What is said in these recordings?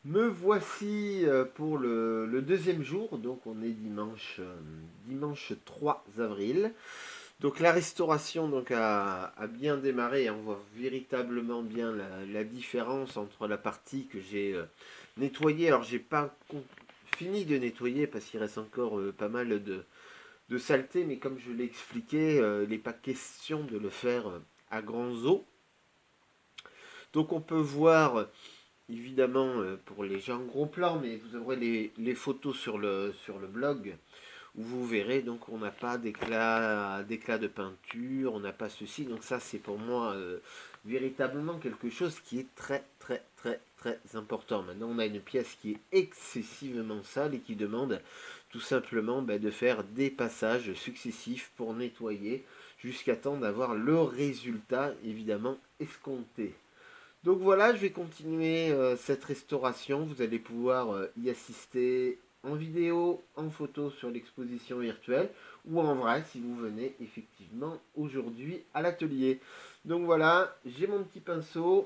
Me voici pour le deuxième jour, donc on est dimanche 3 avril. Donc la restauration a bien démarré, hein. On voit véritablement bien la différence entre la partie que j'ai nettoyée. Alors j'ai pas fini de nettoyer parce qu'il reste encore pas mal de saleté, mais comme je l'ai expliqué, il n'est pas question de le faire à grands eaux. Donc on peut voir évidemment pour les gens gros plans, mais vous aurez les photos sur le blog où vous verrez, donc on n'a pas d'éclat de peinture, on n'a pas ceci, donc ça c'est pour moi véritablement quelque chose qui est très très très très important. Maintenant on a une pièce qui est excessivement sale et qui demande tout simplement de faire des passages successifs pour nettoyer jusqu'à temps d'avoir le résultat évidemment escompté. Donc voilà, je vais continuer cette restauration. Vous allez pouvoir y assister en vidéo, en photo sur l'exposition virtuelle ou en vrai si vous venez effectivement aujourd'hui à l'atelier. Donc voilà, j'ai mon petit pinceau,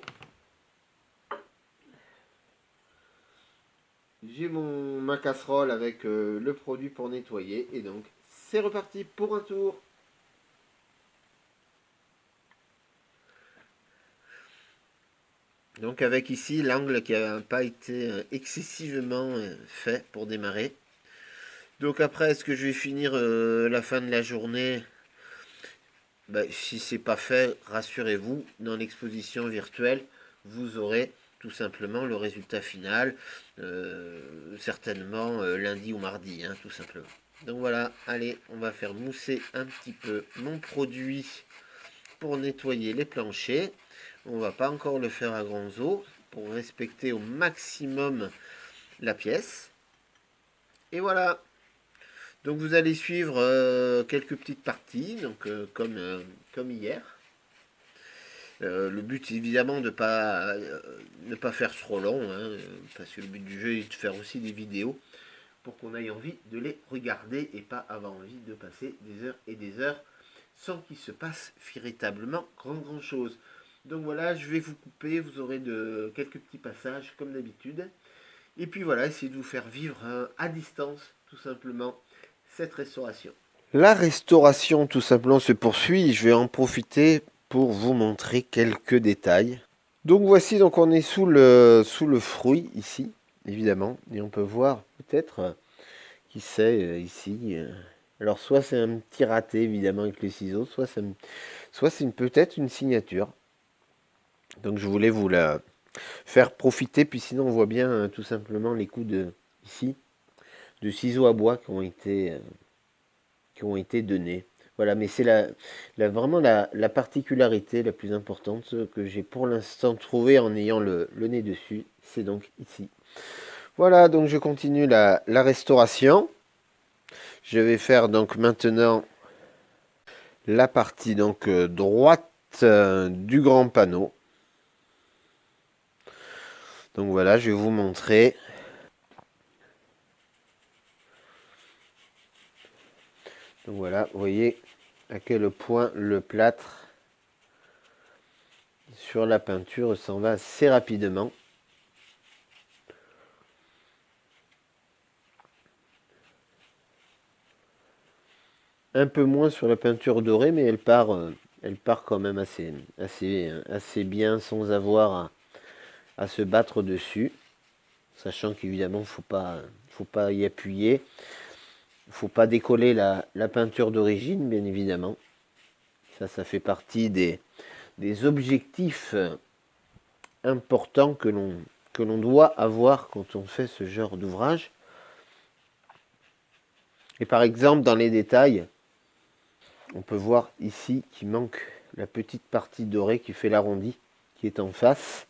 j'ai ma casserole avec le produit pour nettoyer et donc c'est reparti pour un tour. Donc avec ici l'angle qui n'a pas été excessivement fait pour démarrer. Donc après, est-ce que je vais finir la fin de la journée? Si c'est pas fait, rassurez-vous, dans l'exposition virtuelle, vous aurez tout simplement le résultat final, certainement lundi ou mardi, hein, tout simplement. Donc voilà, allez, on va faire mousser un petit peu mon produit pour nettoyer les planchers. On va pas encore le faire à grands eaux pour respecter au maximum la pièce. Et voilà. Donc vous allez suivre quelques petites parties, donc comme hier. Le but évidemment de ne pas faire trop long, hein, parce que le but du jeu est de faire aussi des vidéos pour qu'on ait envie de les regarder et pas avoir envie de passer des heures et des heures sans qu'il se passe véritablement grand chose. Donc voilà, je vais vous couper, vous aurez quelques petits passages comme d'habitude. Et puis voilà, essayer de vous faire vivre à distance tout simplement cette restauration. La restauration tout simplement se poursuit. Je vais en profiter pour vous montrer quelques détails. Donc voici, donc on est sous le fruit ici, évidemment, et on peut voir peut-être qui c'est ici. Alors soit c'est un petit raté évidemment avec les ciseaux, soit c'est peut-être une signature. Donc je voulais vous la faire profiter, puis sinon on voit bien tout simplement les coups ici de ciseaux à bois qui ont été donnés. Voilà, mais c'est vraiment la particularité la plus importante que j'ai pour l'instant trouvée en ayant le nez dessus. C'est donc ici. Voilà, donc je continue la restauration. Je vais faire donc maintenant la partie donc droite du grand panneau. Donc voilà, je vais vous montrer. Donc voilà, vous voyez à quel point le plâtre sur la peinture s'en va assez rapidement. Un peu moins sur la peinture dorée, mais elle part quand même assez bien sans avoir à se battre dessus. Sachant qu'évidemment, faut pas y appuyer. Il ne faut pas décoller la peinture d'origine, bien évidemment. Ça fait partie des objectifs importants que l'on doit avoir quand on fait ce genre d'ouvrage. Et par exemple, dans les détails, on peut voir ici qu'il manque la petite partie dorée qui fait l'arrondi, qui est en face.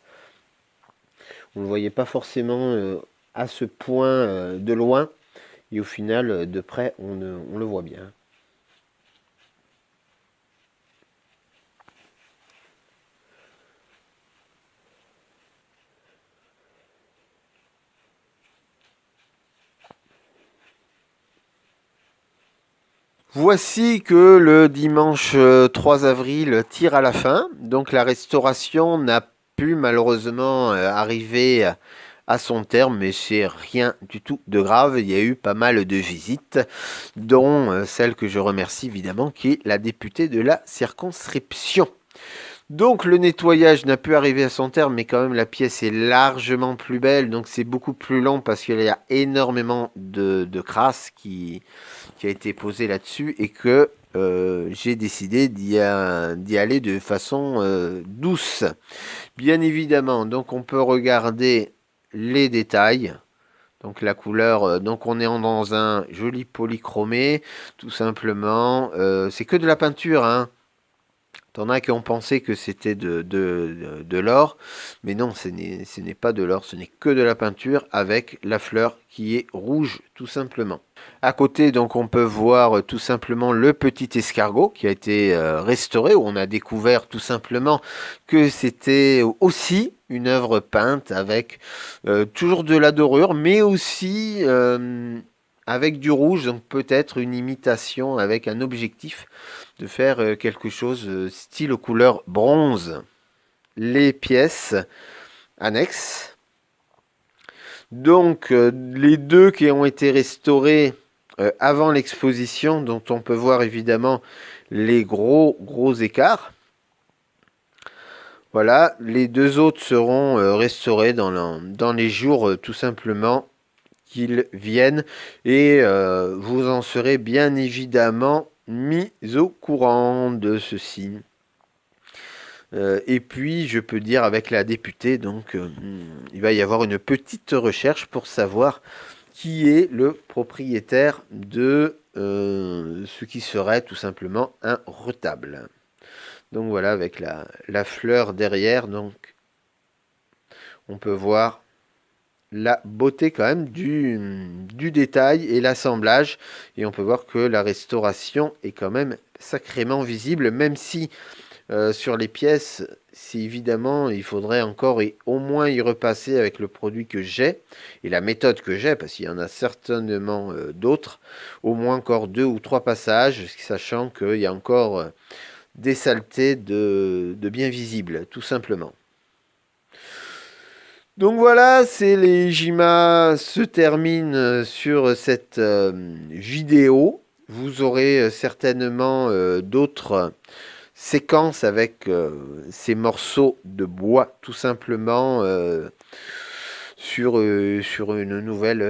On ne le voyait pas forcément à ce point de loin, et au final, de près, on le voit bien. Voici que le dimanche 3 avril tire à la fin. Donc la restauration n'a pu malheureusement arriver à son terme, mais c'est rien du tout de grave. Il y a eu pas mal de visites, dont celle que je remercie évidemment, qui est la députée de la circonscription. Donc le nettoyage n'a pu arriver à son terme, mais quand même la pièce est largement plus belle, donc c'est beaucoup plus long parce qu'il y a énormément de crasse qui a été posée là-dessus et que j'ai décidé d'y aller de façon douce. Bien évidemment, donc on peut regarder les détails. Donc la couleur, donc on est dans un joli polychromé, tout simplement. C'est que de la peinture, hein. T'en as qui ont pensé que c'était de l'or, mais non, ce n'est pas de l'or, ce n'est que de la peinture avec la fleur qui est rouge, tout simplement. À côté, donc, on peut voir tout simplement le petit escargot qui a été restauré, où on a découvert tout simplement que c'était aussi une œuvre peinte avec toujours de la dorure, mais aussi avec du rouge, donc peut-être une imitation avec un objectif de faire quelque chose style aux couleurs bronze. Les pièces annexes. Donc les deux qui ont été restaurés avant l'exposition, dont on peut voir évidemment les gros écarts. Voilà, les deux autres seront restaurés dans les jours tout simplement qu'ils viennent et vous en serez bien évidemment mis au courant de ceci. Et puis, je peux dire avec la députée, donc il va y avoir une petite recherche pour savoir qui est le propriétaire de ce qui serait tout simplement un retable. Donc voilà, avec la fleur derrière, donc on peut voir la beauté quand même du détail et l'assemblage. Et on peut voir que la restauration est quand même sacrément visible, même si sur les pièces, c'est évidemment, il faudrait encore au moins y repasser avec le produit que j'ai et la méthode que j'ai, parce qu'il y en a certainement d'autres, au moins encore 2 ou 3 passages, sachant qu'il y a encore des saletés de bien visibles, tout simplement. Donc voilà, les JIMA se terminent sur cette vidéo. Vous aurez certainement d'autres séquences avec ces morceaux de bois, tout simplement sur une nouvelle,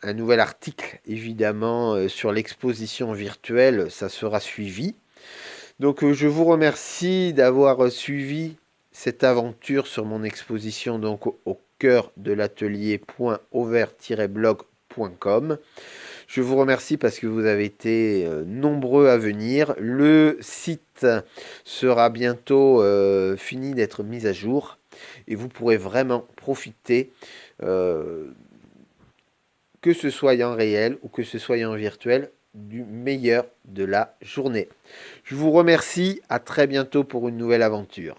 un nouvel article, évidemment, sur l'exposition virtuelle. Ça sera suivi. Donc je vous remercie d'avoir suivi cette aventure sur mon exposition donc au cœur de l'atelier.over-blog.com. Je vous remercie parce que vous avez été nombreux à venir. Le site sera bientôt fini d'être mis à jour et vous pourrez vraiment profiter, que ce soit en réel ou que ce soit en virtuel, du meilleur de la journée. Je vous remercie, à très bientôt pour une nouvelle aventure.